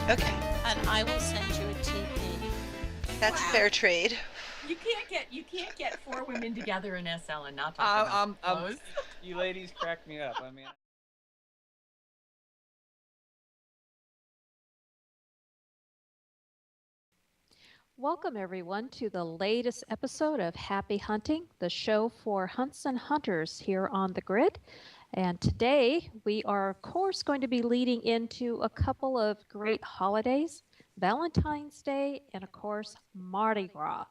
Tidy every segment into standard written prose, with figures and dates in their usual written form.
Okay, and I will send you a TP. that's Wow. fair trade. You can't get four women together in SL and not talk about clothes. You ladies crack me up. I mean. Welcome, everyone, to the latest episode of Happy Hunting, the show for hunts and hunters here on the grid. And today we are, of course, going to be leading into a couple of great holidays, Valentine's Day and, of course, Mardi Gras.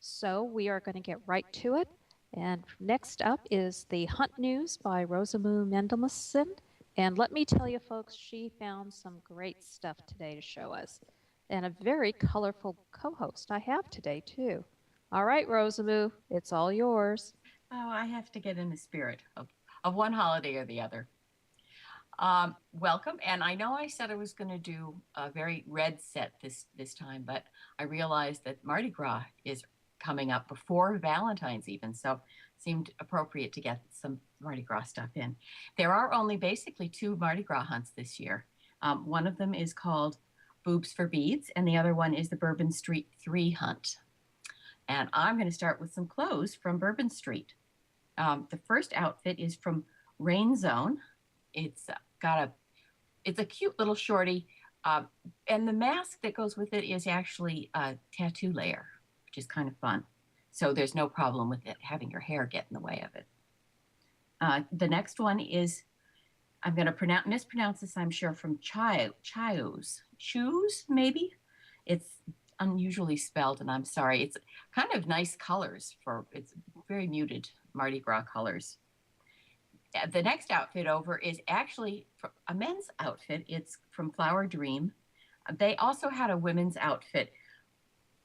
So we are going to get right to it. And next up is the Hunt News by Rosamoo Mendelmussen. And let me tell you, folks, she found some great stuff today to show us. And a very colorful co-host I have today, too. All right, Rosamoo, it's all yours. Oh, I have to get in the spirit of one holiday or the other. Welcome, and I know I said I was going to do a very red set this time, but I realized that Mardi Gras is coming up before Valentine's even, so it seemed appropriate to get some Mardi Gras stuff in. There are only basically two Mardi Gras hunts this year. One of them is called Boobs for Beads, and the other one is the Bourbon Street 3 hunt. And I'm going to start with some clothes from Bourbon Street. The first outfit is from Rain Zone. It's a cute little shorty, and the mask that goes with it is actually a tattoo layer, which is kind of fun. So there's no problem with it having your hair get in the way of it. The next one is, I'm going to mispronounce this, I'm sure, from Chios. Shoes, maybe? It's unusually spelled, and I'm sorry. It's kind of nice colors it's very muted Mardi Gras colors. The next outfit over is actually a men's outfit. It's from Flower Dream. They also had a women's outfit,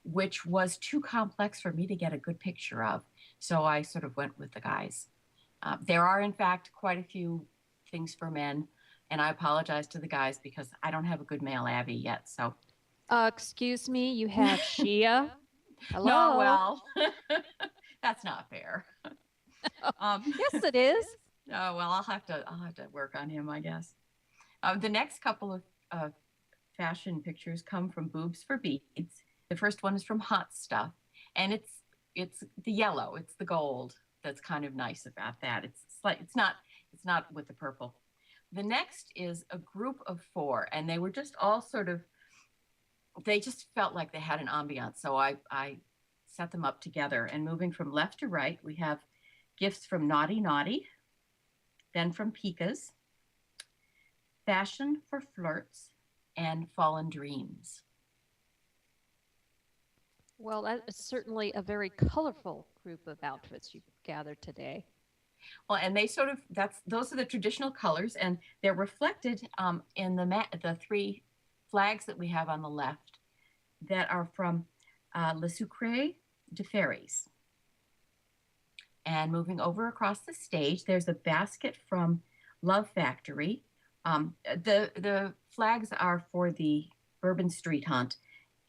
which was too complex for me to get a good picture of. So I sort of went with the guys. There are, in fact, quite a few things for men, and I apologize to the guys because I don't have a good male Abby yet. So, excuse me, you have Shia. Hello. No, well, that's not fair. Yes, it is. Oh well, I'll have to work on him, I guess. The next couple of fashion pictures come from Boobs for Beads. The first one is from Hot Stuff, and it's the yellow, it's the gold that's kind of nice about that. It's not with the purple. The next is a group of four, and they were just all they just felt like they had an ambiance. So I set them up together, and moving from left to right, we have gifts from Naughty Naughty, then from Pika's, Fashion for Flirts, and Fallen Dreams. Well, that is certainly a very colorful group of outfits you've gathered today. Well, and those are the traditional colors, and they're reflected in the three flags that we have on the left that are from Le Sucre de Fairies. And moving over across the stage, there's a basket from Love Factory. The flags are for the Bourbon Street hunt,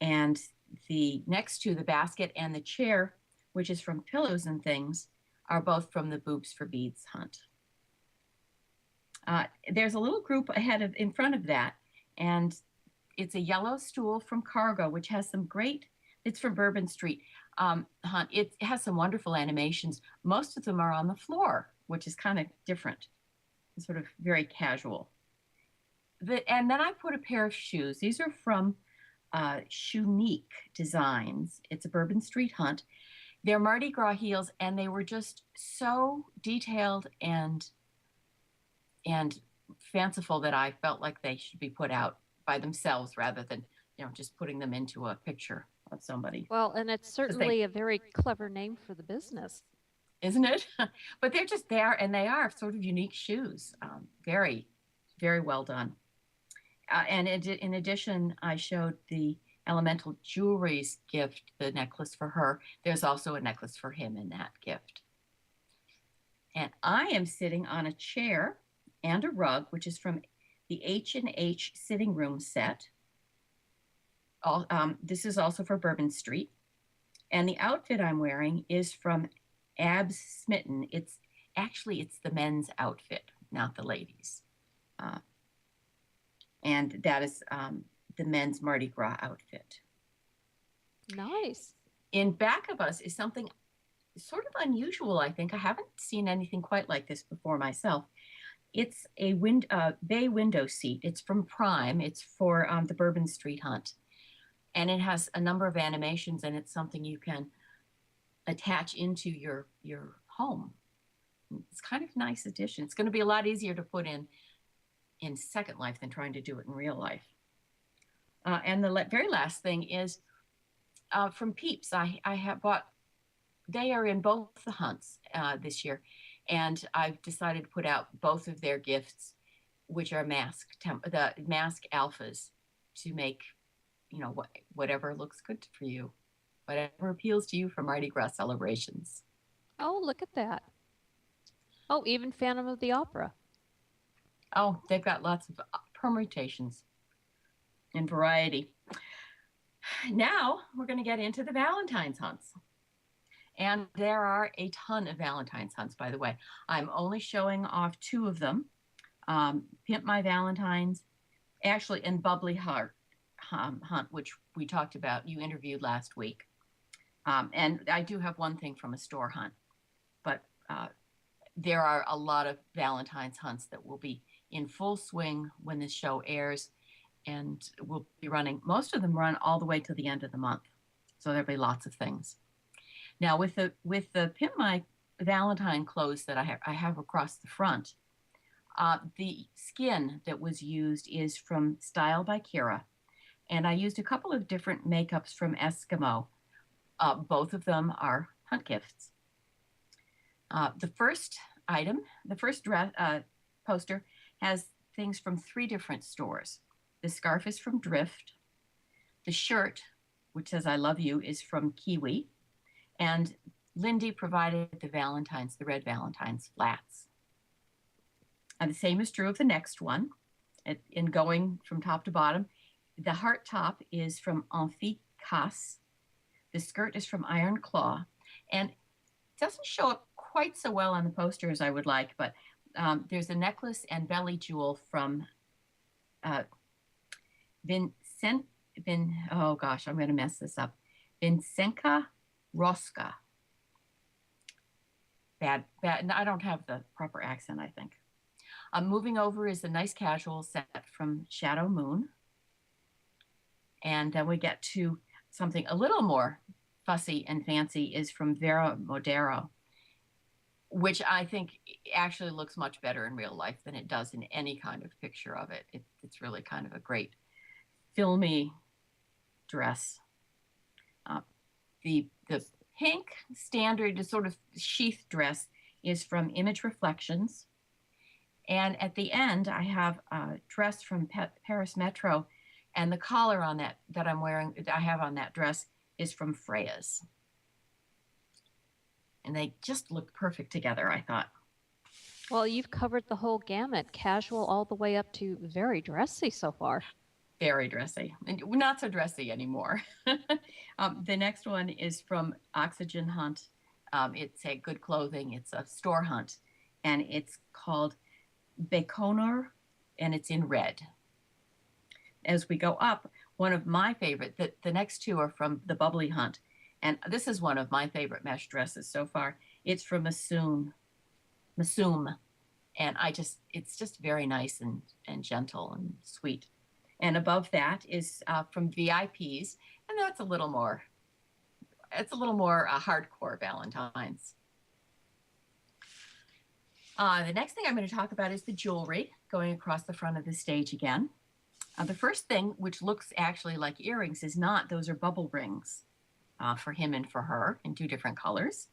and the next to the basket and the chair, which is from Pillows and Things, are both from the Boobs for Beads hunt. There's a little group in front of that, and it's a yellow stool from Cargo, which has it's from Bourbon Street hunt. It has some wonderful animations. Most of them are on the floor, which is kind of different. It's sort of very casual. And then I put a pair of shoes. These are from Shoenique Designs. It's a Bourbon Street hunt. They're Mardi Gras heels, and they were just so detailed and fanciful that I felt like they should be put out by themselves rather than just putting them into a picture of somebody. Well, and it's certainly a very clever name for the business, isn't it? But they're just there, and they are sort of unique shoes. Very, very well done. And in addition, I showed the Elemental Jewelry's gift, the necklace for her. There's also a necklace for him in that gift. And I am sitting on a chair and a rug, which is from the H&H sitting room set. This is also for Bourbon Street. And the outfit I'm wearing is from Abs Smitten. It's the men's outfit, not the ladies. And that is the men's Mardi Gras outfit. Nice. In back of us is something sort of unusual, I think. I haven't seen anything quite like this before myself. It's a bay window seat. It's from Prime. It's for the Bourbon Street Hunt. And it has a number of animations, and it's something you can attach into your home. It's kind of a nice addition. It's going to be a lot easier to put in Second Life than trying to do it in real life. And the very last thing is from Peeps. I have bought, they are in both the hunts this year, and I've decided to put out both of their gifts, which are the mask alphas, to make, whatever looks good for you, whatever appeals to you for Mardi Gras celebrations. Oh, look at that. Oh, even Phantom of the Opera. Oh, they've got lots of permutations and variety. Now we're going to get into the Valentine's hunts. And there are a ton of Valentine's hunts, by the way. I'm only showing off 2 of them. Pimp My Valentine's, actually, and Bubbly Heart hunt, which we talked about, you interviewed last week. And I do have one thing from a store hunt. But there are a lot of Valentine's hunts that will be in full swing when this show airs, and we'll be running, most of them run all the way to the end of the month. So there'll be lots of things. Now with the Pimp My Valentine clothes that I have across the front, the skin that was used is from Style by Kira, and I used a couple of different makeups from Eskimo. Both of them are hunt gifts. The first item, the first poster, has things from 3 different stores. The scarf is from Drift. The shirt, which says I love you, is from Kiwi. And Lindy provided the red Valentine's flats. And the same is true of the next one. In going from top to bottom, the heart top is from Amphicas. The skirt is from Iron Claw. And it doesn't show up quite so well on the poster as I would like, but there's a necklace and belly jewel from oh gosh, I'm going to mess this up. Vincenka Roska. Bad. I don't have the proper accent, I think. Moving over is a nice casual set from Shadow Moon. And then we get to something a little more fussy and fancy is from Vera Modero, which I think actually looks much better in real life than it does in any kind of picture of it. It's really kind of a great filmy dress. The pink standard sort of sheath dress is from Image Reflections. And at the end, I have a dress from Paris Metro, and the collar on that I'm wearing, that I have on that dress, is from Freya's. And they just look perfect together, I thought. Well, you've covered the whole gamut, casual all the way up to very dressy so far. Very dressy. And not so dressy anymore. The next one is from Oxygen Hunt. It's a good clothing. It's a store hunt. And it's called Baconor, and it's in red. As we go up, one of my favorite, the next 2 are from the Bubbly Hunt. And this is one of my favorite mesh dresses so far. It's from Massoum. And it's just very nice and gentle and sweet. And above that is from VIPs. And that's a little more hardcore Valentine's. The next thing I'm going to talk about is the jewelry going across the front of the stage again. The first thing, which looks actually like earrings, is not. Those are bubble rings for him and for her in 2 different colors.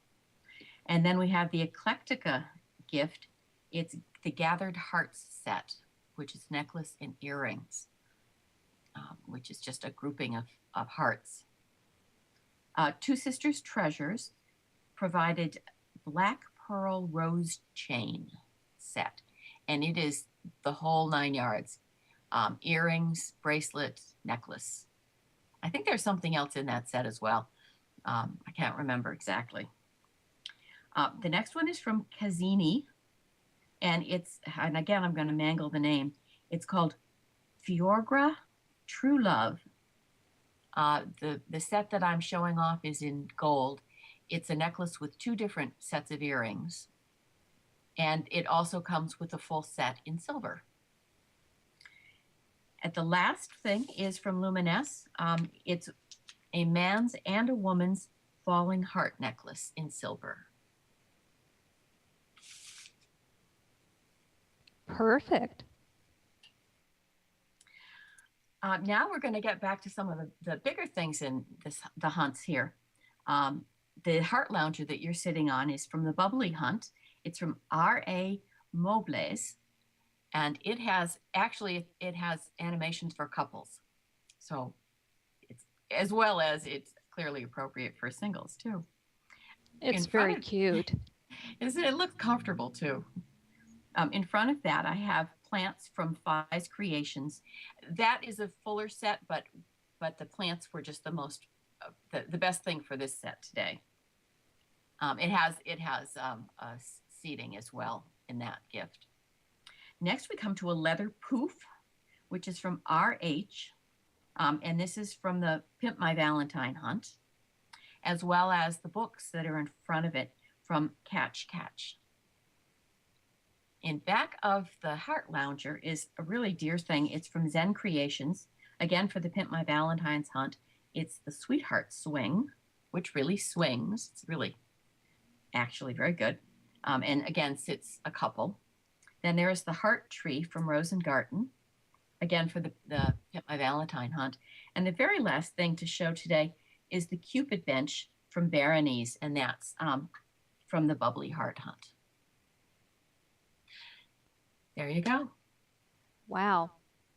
And then we have the Eclectica gift. It's the Gathered Hearts set, which is necklace and earrings, which is just a grouping of hearts. Two Sisters Treasures provided Black Pearl Rose Chain set, and it is the whole 9 yards. Earrings, bracelet, necklace. I think there's something else in that set as well. I can't remember exactly. The next one is from Kazini, and again, I'm going to mangle the name. It's called Fiorgra True Love. The set that I'm showing off is in gold. It's a necklace with 2 different sets of earrings. And it also comes with a full set in silver. And the last thing is from Luminess. It's a man's and a woman's falling heart necklace in silver. Perfect. Now we're going to get back to some of the bigger things in the hunts here. The heart lounger that you're sitting on is from the Bubbly Hunt. It's from R.A. Mobles, and it has animations for couples. So it's, as well as it's clearly appropriate for singles too. It's very cute. It looks comfortable too. In front of that, I have plants from Fi's Creations. That is a fuller set, but the plants were just the best thing for this set today. It has seating as well in that gift. Next, we come to a leather poof, which is from RH, and this is from the Pimp My Valentine hunt, as well as the books that are in front of it from Catch. In back of the Heart Lounger is a really dear thing. It's from Zen Creations, again for the Pimp My Valentine's hunt. It's the Sweetheart Swing, which really swings. It's really actually very good. And again, sits a couple. Then there is the Heart Tree from Rosengarten, again for the Pimp My Valentine hunt. And the very last thing to show today is the Cupid Bench from Berenice, and that's from the Bubbly Heart hunt. There you go. Wow.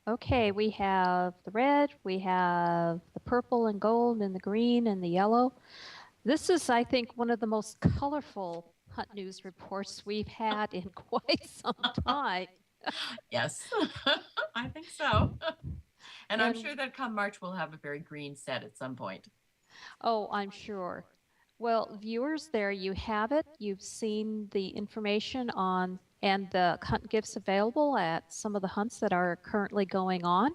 Okay, we have the red, we have the purple and gold and the green and the yellow. This is, I think, one of the most colorful hunt news reports we've had in quite some time. Yes, I think so. And I'm sure that come March we'll have a very green set at some point. Oh, I'm sure. Well, viewers, there you have it. You've seen the information on and the hunt gifts available at some of the hunts that are currently going on.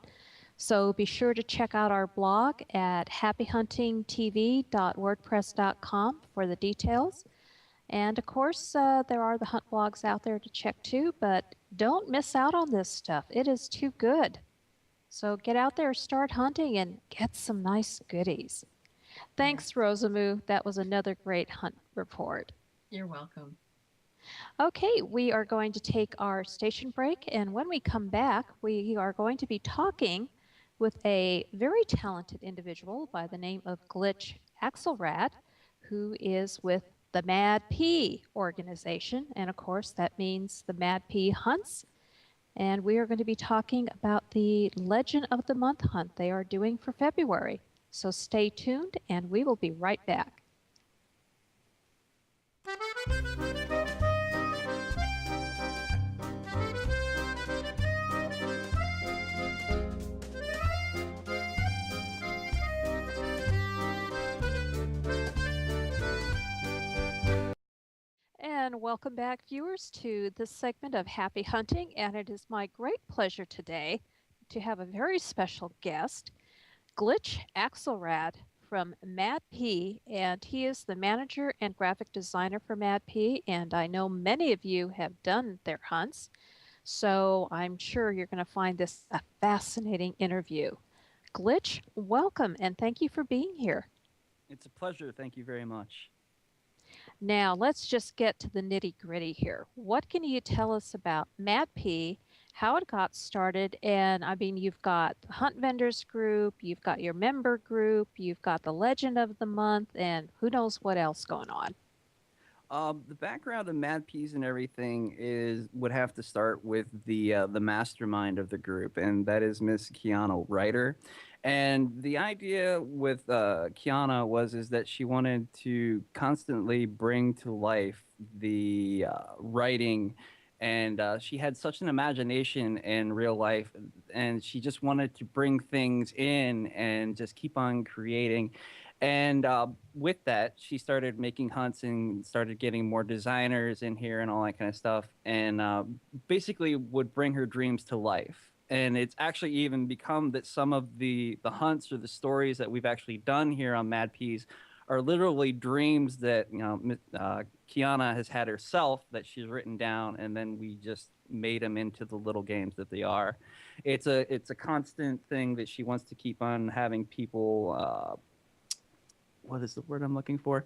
So be sure to check out our blog at happyhuntingtv.wordpress.com for the details. And of course, there are the hunt blogs out there to check too, but don't miss out on this stuff. It is too good. So get out there, start hunting, and get some nice goodies. Thanks, Rosamoo. That was another great hunt report. You're welcome. Okay, we are going to take our station break, and when we come back, we are going to be talking with a very talented individual by the name of Glitch Axelrad, who is with the MadPea organization, and of course that means the MadPea hunts. And we are going to be talking about the Legend of the Month hunt they are doing for February. So stay tuned, and we will be right back. And welcome back, viewers, to this segment of Happy Hunting. And it is my great pleasure today to have a very special guest, Glitch Axelrad from MadPea, and he is the manager and graphic designer for MadPea, and I know many of you have done their hunts, so I'm sure you're going to find this a fascinating interview. Glitch, welcome, and thank you for being here. It's a pleasure. Thank you very much. Now, let's just get to the nitty-gritty here. What can you tell us about MadPea, how it got started? And I mean, you've got the Hunt Vendors group, you've got your member group, you've got the Legend of the Month, and who knows what else going on. The background of MadPea's and everything would have to start with the mastermind of the group, and that is Miss Kiana Ryder. And the idea with Kiana is that she wanted to constantly bring to life the writing, and she had such an imagination in real life, and she just wanted to bring things in and just keep on creating. And with that, she started making hunts and started getting more designers in here and all that kind of stuff, and basically would bring her dreams to life. And it's actually even become that some of the hunts or the stories that we've actually done here on MadPea's are literally dreams that Kiana has had herself that she's written down, and then we just made them into the little games that they are. It's a constant thing that she wants to keep on having people. What is the word I'm looking for?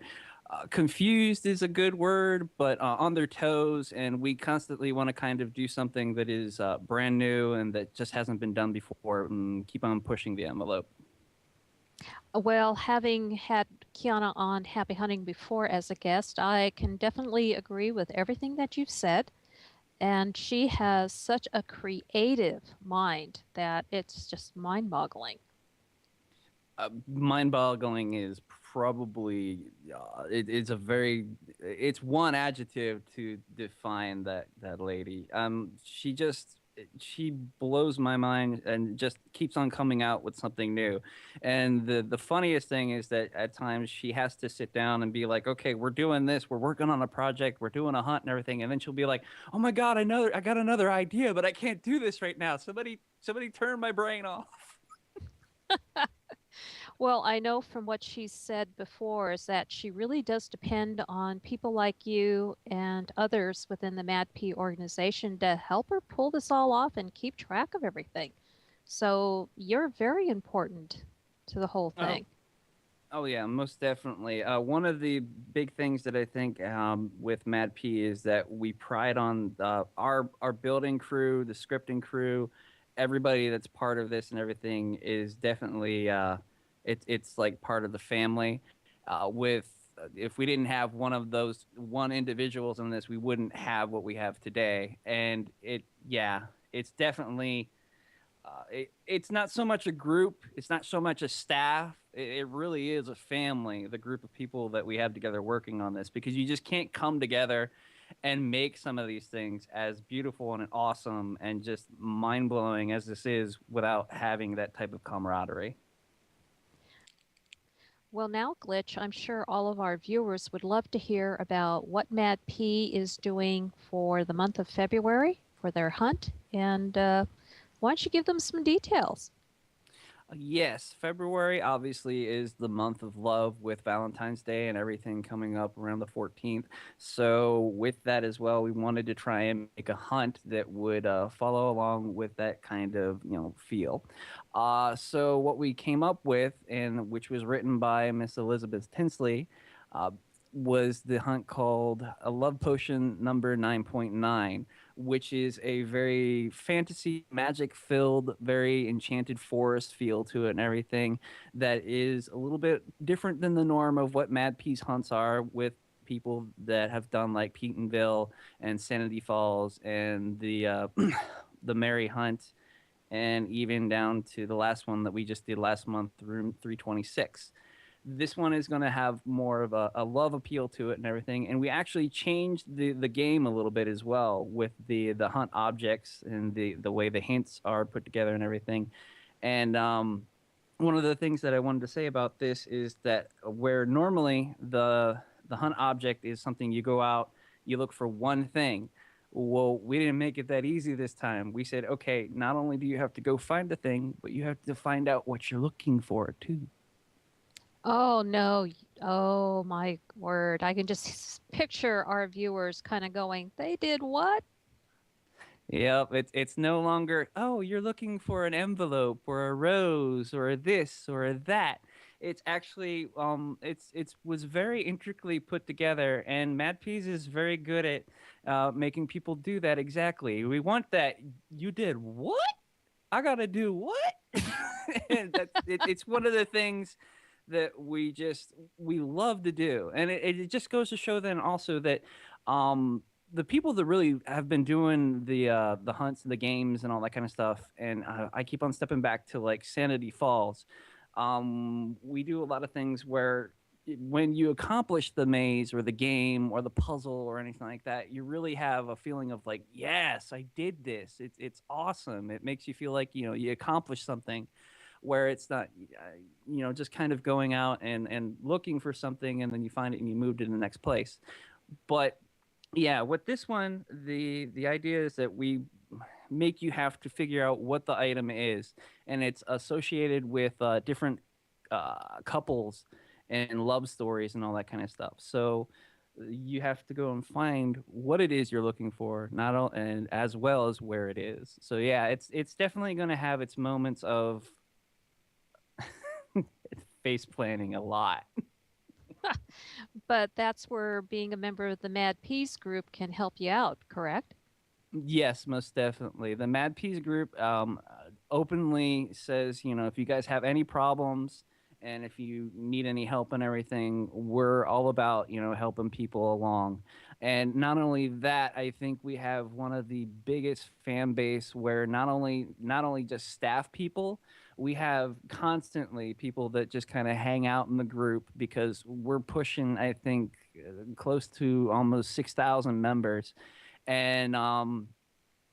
Confused is a good word, but on their toes. And we constantly want to kind of do something that is brand new and that just hasn't been done before, and keep on pushing the envelope. Well, having had Kiana on Happy Hunting before as a guest, I can definitely agree with everything that you've said. And she has such a creative mind that it's just mind-boggling. Mind-boggling is probably it's one adjective to define that lady. She blows my mind and just keeps on coming out with something new. And the funniest thing is that at times she has to sit down and be like, okay, we're doing this, we're working on a project, we're doing a hunt and everything, and then she'll be like, oh my god, I got another idea, but I can't do this right now. Somebody turn my brain off. Well, I know from what she's said before is that she really does depend on people like you and others within the MadP organization to help her pull this all off and keep track of everything. So you're very important to the whole thing. Oh yeah, most definitely. One of the big things that I think with MadP is that we pride on our building crew, the scripting crew, everybody that's part of this and everything is definitely it's like part of the family. With If we didn't have one of those individuals in this, we wouldn't have what we have today. And it's definitely. It's not so much a group. It's not so much a staff. It really is a family, the group of people that we have together working on this, because you just can't come together and make some of these things as beautiful and awesome and just mind-blowing as this is without having that type of camaraderie. Well, now, Glitch, I'm sure all of our viewers would love to hear about what MadP is doing for the month of February for their hunt. And why don't you give them some details? Yes, February obviously is the month of love with Valentine's Day and everything coming up around the 14th. So with that as well, we wanted to try and make a hunt that would follow along with that kind of feel. So what we came up with, and which was written by Miss Elizabeth Tinsley, was the hunt called A Love Potion number 9.9, which is a very fantasy, magic-filled, very enchanted forest feel to it and everything that is a little bit different than the norm of what MadPea's hunts are with people that have done like Petenville and Sanity Falls and the the Merry Hunt, and even down to the last one that we just did last month, Room 326. This one is going to have more of a love appeal to it and everything. And we actually changed the game a little bit as well with the hunt objects and the way the hints are put together and everything. And one of the things that I wanted to say about this is that where normally the hunt object is something you go out, you look for one thing. Well, we didn't make it that easy this time. We said, okay, not only do you have to go find the thing, but you have to find out what you're looking for too. Oh, no. Oh, my word. I can just picture our viewers kind of going, they did what? Yep, it's no longer, oh, you're looking for an envelope or a rose or a this or a that. It's actually it's was very intricately put together, and MadPea's is very good at making people do that exactly. We want that. You did what? I gotta do what? And it's one of the things that we love to do, and it just goes to show then also that the people that really have been doing the hunts and the games and all that kind of stuff, and I keep on stepping back to like Sanity Falls. We do a lot of things where when you accomplish the maze or the game or the puzzle or anything like that, you really have a feeling of like, yes, I did this. It's awesome. It makes you feel like you accomplished something, where it's not just kind of going out and looking for something and then you find it and you move to the next place. But yeah, with this one, the idea is that we make you have to figure out what the item is, and it's associated with different couples and love stories and all that kind of stuff. So you have to go and find what it is you're looking for, not all, and as well as where it is. So yeah, it's definitely going to have its moments of face planning a lot. But that's where being a member of the MadPea's group can help you out, correct? Yes, most definitely. The MadPea's group openly says, if you guys have any problems and if you need any help and everything, we're all about, helping people along. And not only that, I think we have one of the biggest fan base where not only just staff people, we have constantly people that just kind of hang out in the group because we're pushing, I think, close to almost 6,000 members. And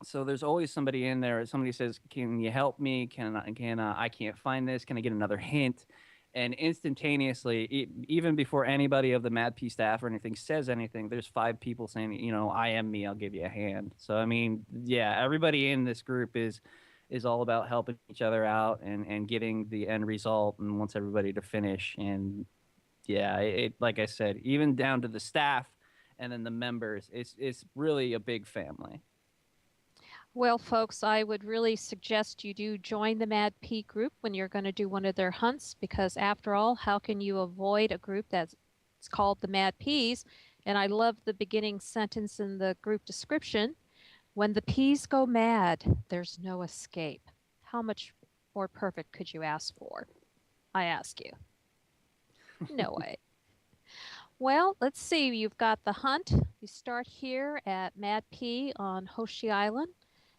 so there's always somebody in there. Somebody says, "Can you help me? I can't find this. Can I get another hint?" And instantaneously, even before anybody of the MadP staff or anything says anything, there's 5 people saying, "I am me. I'll give you a hand." So I mean, yeah, everybody in this group is all about helping each other out and getting the end result and wants everybody to finish. And yeah, it like I said, even down to the staff and then the members, it's really a big family. Well, folks, I would really suggest you do join the MadP group when you're going to do one of their hunts, because after all, how can you avoid a group that's called the MadPeas? And I love the beginning sentence in the group description. When the peas go mad, there's no escape. How much more perfect could you ask for? I ask you. No way. Well, let's see. You've got the hunt. You start here at MadP on Hoshi Island.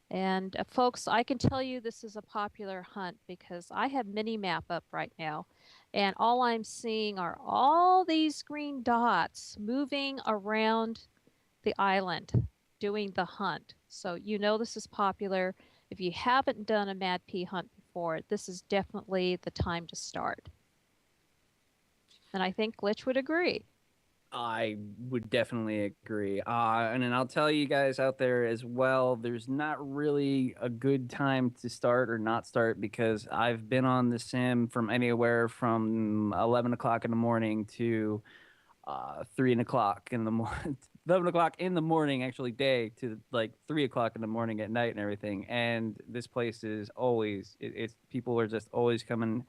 And folks, I can tell you this is a popular hunt because I have Minimap up right now. And all I'm seeing are all these green dots moving around the island doing the hunt. So you know this is popular. If you haven't done a MadP hunt before, this is definitely the time to start. And I think Glitch would agree. I would definitely agree. And then I'll tell you guys out there as well, there's not really a good time to start or not start because I've been on the sim from anywhere from 11 o'clock in the morning to 3 o'clock in the morning. 11 o'clock in the morning, actually, day to like 3 o'clock in the morning at night and everything. And this place is always, it's people are just always coming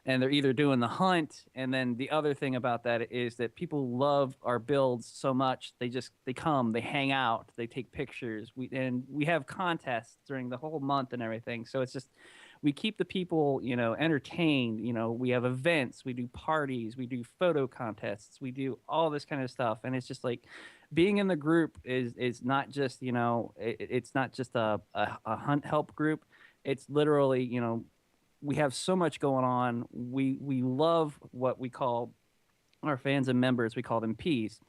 and they're either doing the hunt. And then the other thing about that is that people love our builds so much. They come, they hang out, they take pictures. We have contests during the whole month and everything. So it's just, we keep the people, entertained. We have events, we do parties, we do photo contests, we do all this kind of stuff. And it's just like being in the group is not just, it's not just a hunt help group. It's literally, we have so much going on. We love what we call our fans and members. We call them peas.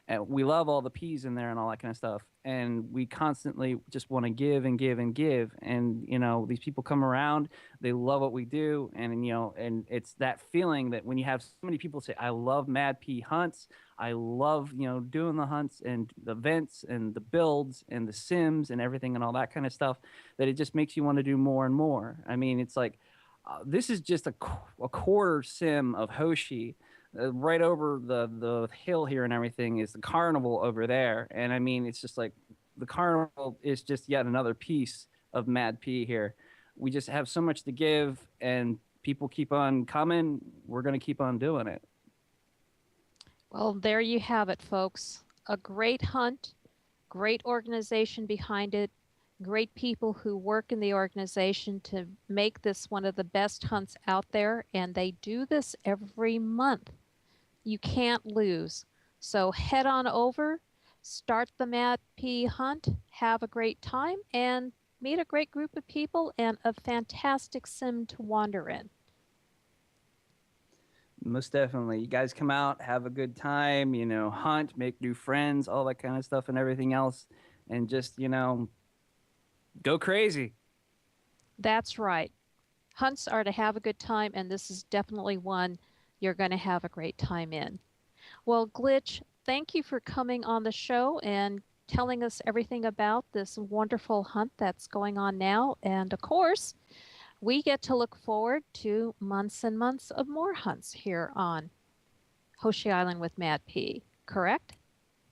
And we love all the peas in there and all that kind of stuff. And we constantly just want to give and give and give. And, these people come around, they love what we do. And, and it's that feeling that when you have so many people say, I love MadP hunts, I love, doing the hunts and the events and the builds and the sims and everything and all that kind of stuff, that it just makes you want to do more and more. I mean, it's like, this is just a quarter sim of Hoshi. Right over the hill here and everything is the carnival over there. And I mean, it's just like the carnival is just yet another piece of MadP here. We just have so much to give and people keep on coming. We're going to keep on doing it. Well, there you have it, folks. A great hunt, great organization behind it, great people who work in the organization to make this one of the best hunts out there. And they do this every month. You can't lose. So head on over, start the MadP hunt, have a great time, and meet a great group of people and a fantastic sim to wander in. Most definitely. You guys come out, have a good time, hunt, make new friends, all that kind of stuff and everything else. And just, go crazy. That's right. Hunts are to have a good time, and this is definitely one you're going to have a great time in. Well, Glitch, thank you for coming on the show and telling us everything about this wonderful hunt that's going on now. And of course, we get to look forward to months and months of more hunts here on Hoshi Island with Mad P, correct?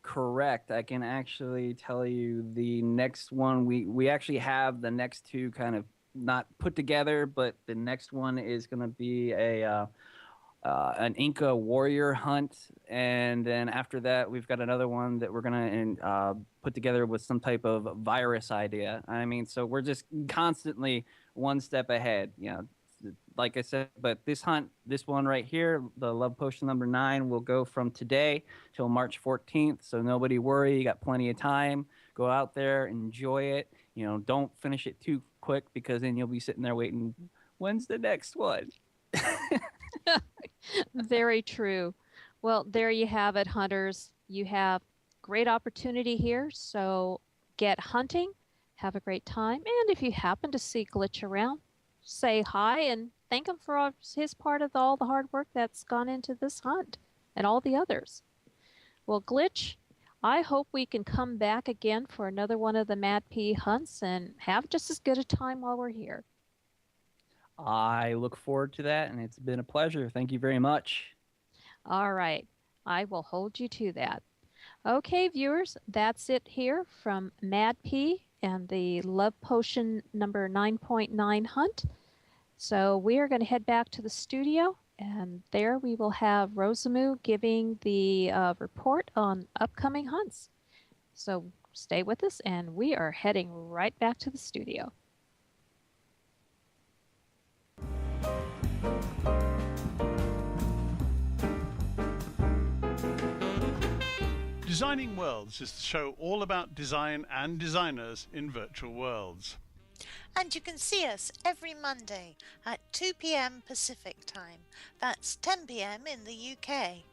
Correct. I can actually tell you the next one. We actually have the next two kind of not put together, but the next one is going to be an Inca warrior hunt, and then after that, we've got another one that we're going to put together with some type of virus idea. I mean, so we're just constantly one step ahead. You know, like I said, but this hunt, this one right here, the Love Potion number 9, will go from today till March 14th. So nobody worry, you got plenty of time. Go out there, enjoy it. You know, don't finish it too quick because then you'll be sitting there waiting. When's the next one? Very true. Well, there you have it, hunters. You have great opportunity here. So get hunting, have a great time. And if you happen to see Glitch around, say hi and thank him for his part of all the hard work that's gone into this hunt and all the others. Well, Glitch, I hope we can come back again for another one of the Mad P hunts and have just as good a time while we're here. I look forward to that, and it's been a pleasure. Thank you very much. All right. I will hold you to that. Okay, viewers, that's it here from Mad P and the Love Potion number 9.9 hunt. So we are going to head back to the studio, and there we will have Rosamoo giving the report on upcoming hunts. So stay with us, and we are heading right back to the studio. Designing Worlds is the show all about design and designers in virtual worlds. And you can see us every Monday at 2 p.m. Pacific time. That's 10 p.m. in the UK.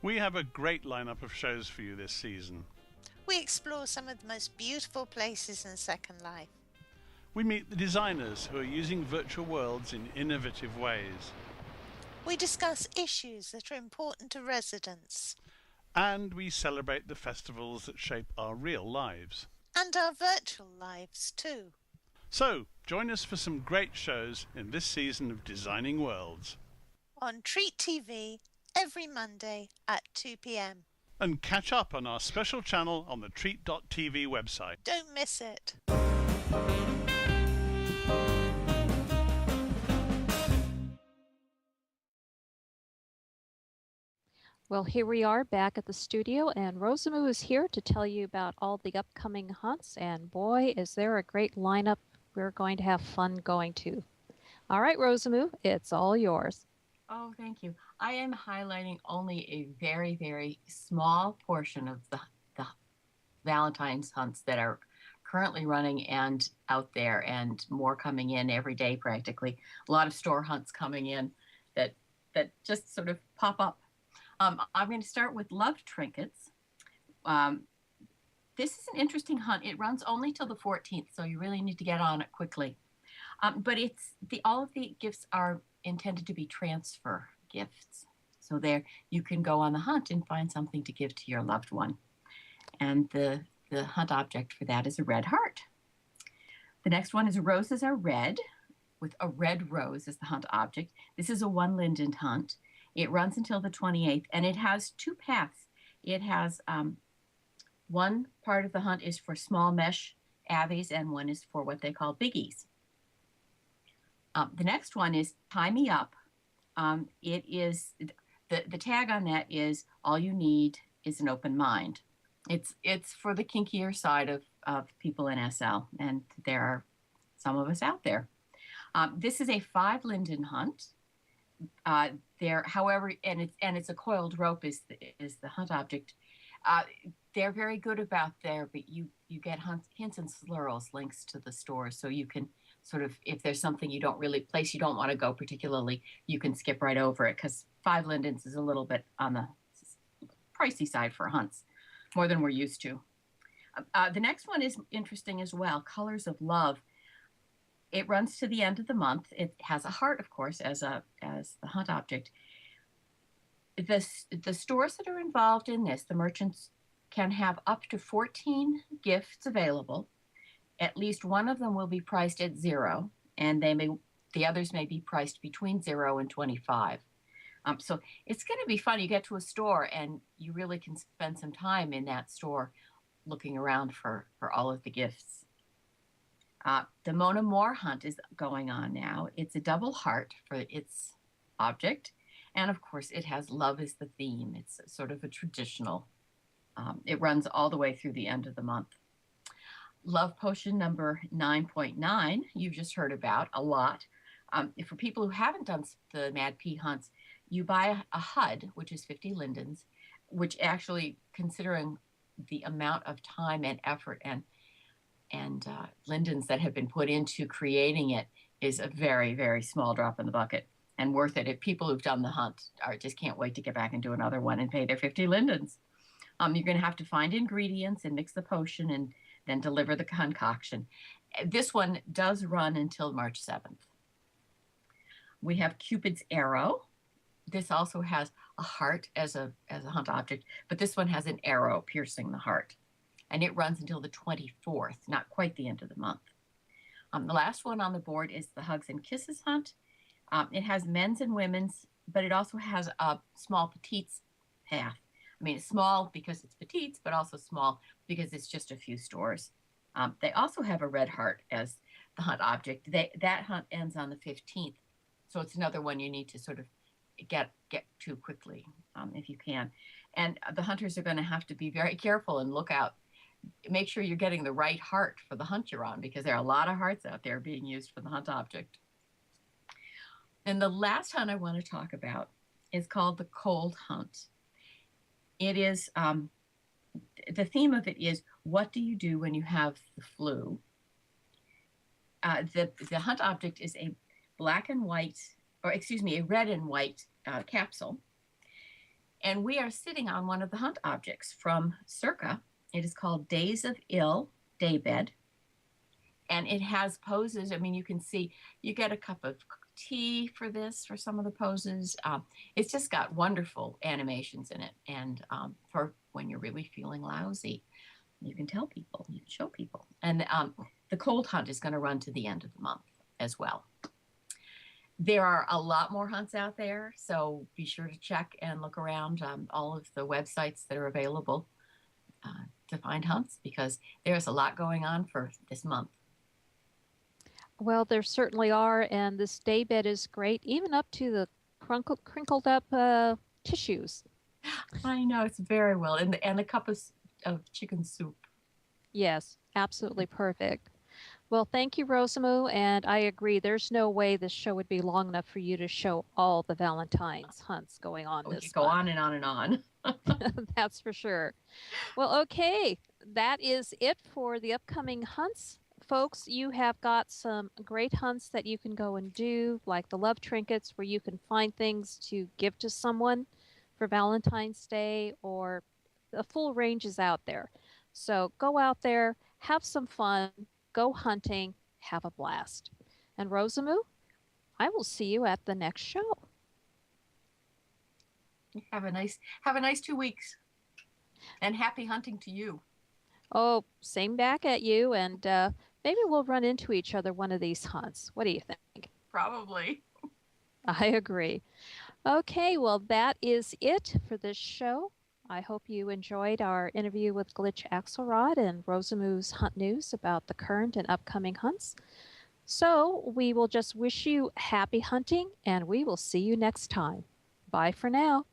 We have a great lineup of shows for you this season. We explore some of the most beautiful places in Second Life. We meet the designers who are using virtual worlds in innovative ways. We discuss issues that are important to residents. And we celebrate the festivals that shape our real lives. And our virtual lives too. So, join us for some great shows in this season of Designing Worlds. On Treat TV every Monday at 2 p.m. And catch up on our special channel on the Treat.tv website. Don't miss it. Well, here we are back at the studio, and Rosamoo is here to tell you about all the upcoming hunts. And boy, is there a great lineup we're going to have fun going to. All right, Rosamoo, it's all yours. Oh, thank you. I am highlighting only a very, very small portion of the Valentine's hunts that are currently running and out there, and more coming in every day practically. A lot of store hunts coming in that just sort of pop up. I'm going to start with Love Trinkets. This is an interesting hunt. It runs only till the 14th, so you really need to get on it quickly. But all of the gifts are intended to be transfer gifts. So there you can go on the hunt and find something to give to your loved one. And the hunt object for that is a red heart. The next one is Roses Are Red, with a red rose as the hunt object. This is a one linden hunt. It runs until the 28th, and it has two paths. It has one part of the hunt is for small mesh avies, and one is for what they call biggies. The next one is Tie Me Up. It is the tag on that is all you need is an open mind. It's for the kinkier side of people in SL, and there are some of us out there. This is a 5 linden hunt. However, and it's a coiled rope is the hunt object. They're very good about there, but you get hints and slurls links to the stores, so you can sort of, if there's something you don't want to go particularly, you can skip right over it, because 5 lindens is a little bit on the pricey side for hunts, more than we're used to. The next one is interesting as well, Colors of Love. It runs to the end of the month. It has a heart, of course, as the hunt object. The stores that are involved in this, the merchants can have up to 14 gifts available. At least one of them will be priced at $0, and the others may be priced between $0 and $25. So it's going to be fun. You get to a store and you really can spend some time in that store looking around for all of the gifts. The Mona Moore hunt is going on now. It's a double heart for its object. And of course, it has love as the theme. It's sort of a traditional. It runs all the way through the end of the month. Love potion number 9.9, you've just heard about a lot. For people who haven't done the MadPea hunts, you buy a HUD, which is 50 lindens, which actually, considering the amount of time and effort and lindens that have been put into creating it, is a very, very small drop in the bucket and worth it. If people who've done the hunt just can't wait to get back and do another one and pay their 50 lindens. You're going to have to find ingredients and mix the potion and then deliver the concoction. This one does run until March 7th. We have Cupid's arrow. This also has a heart as a hunt object, but this one has an arrow piercing the heart. And it runs until the 24th, not quite the end of the month. The last one on the board is the Hugs and Kisses hunt. It has men's and women's, but it also has a small petites path. I mean, it's small because it's petites, but also small because it's just a few stores. They also have a red heart as the hunt object. That hunt ends on the 15th. So it's another one you need to sort of get to quickly if you can. And the hunters are going to have to be very careful and look out. Make sure you're getting the right heart for the hunt you're on, because there are a lot of hearts out there being used for the hunt object. And the last hunt I want to talk about is called the cold hunt. It is, the theme of it is, what do you do when you have the flu? The hunt object is a black and white, or excuse me, a red and white capsule. And we are sitting on one of the hunt objects from Circa. It is called Days of Ill Daybed. And it has poses. I mean, you can see, you get a cup of tea for this, for some of the poses. It's just got wonderful animations in it. And for when you're really feeling lousy, you can tell people, you can show people. And the cold hunt is going to run to the end of the month as well. There are a lot more hunts out there, so be sure to check and look around all of the websites that are available to find hunts, because there's a lot going on for this month. Well, there certainly are, and this daybed is great, even up to the crinkled up tissues. I know, it's very well, and a cup of chicken soup. Yes, absolutely perfect. Well, thank you, Rosamoo, and I agree. There's no way this show would be long enough for you to show all the Valentine's hunts going on this month. Go on and on and on. That's for sure. Well, okay, that is it for the upcoming hunts. Folks, you have got some great hunts that you can go and do, like the love trinkets, where you can find things to give to someone for Valentine's Day, or the full range is out there. So go out there, have some fun, go hunting, have a blast. And Rosamoo, I will see you at the next show. Have a nice 2 weeks, and happy hunting to you. Oh, same back at you, and maybe we'll run into each other one of these hunts. What do you think? Probably. I agree. Okay, well, that is it for this show. I hope you enjoyed our interview with Glitch Axelrad and Rosamoo's Hunt News about the current and upcoming hunts. So we will just wish you happy hunting, and we will see you next time. Bye for now.